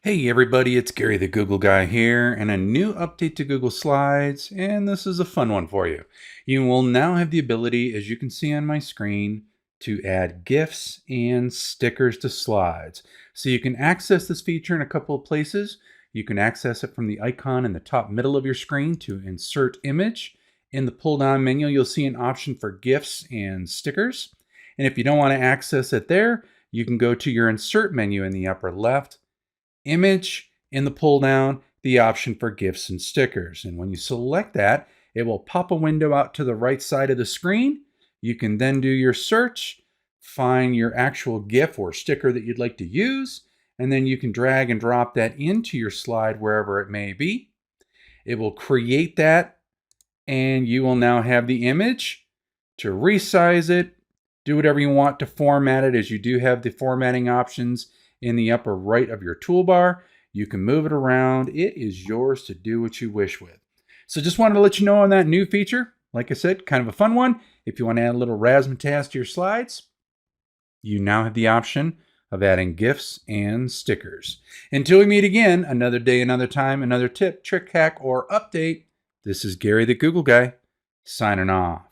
Hey everybody, it's Gary the Google Guy here, and a new update to Google Slides, and this is a fun one for you. You will now have the ability, as you can see on my screen, to add GIFs and stickers to slides. So you can access this feature in a couple of places. You can access it from the icon in the top middle of your screen to insert image. In the pull-down menu, you'll see an option for GIFs and stickers. And if you don't want to access it there, you can go to your insert menu in the upper left, image, in the pull down, the option for GIFs and stickers. And when you select that, it will pop a window out to the right side of the screen. You can then do your search, find your actual GIF or sticker that you'd like to use, and then you can drag and drop that into your slide wherever it may be. It will create that, and you will now have the image to resize it, do whatever you want to format it, as you do have the formatting options in the upper right of your toolbar. You can move it around. It is yours to do what you wish with. So just wanted to let you know on that new feature. Like I said, kind of a fun one. If you want to add a little razzmatazz to your slides, you now have the option of adding GIFs and stickers. Until we meet again, another day, another time, another tip, trick, hack, or update, this is Gary the Google Guy, signing off.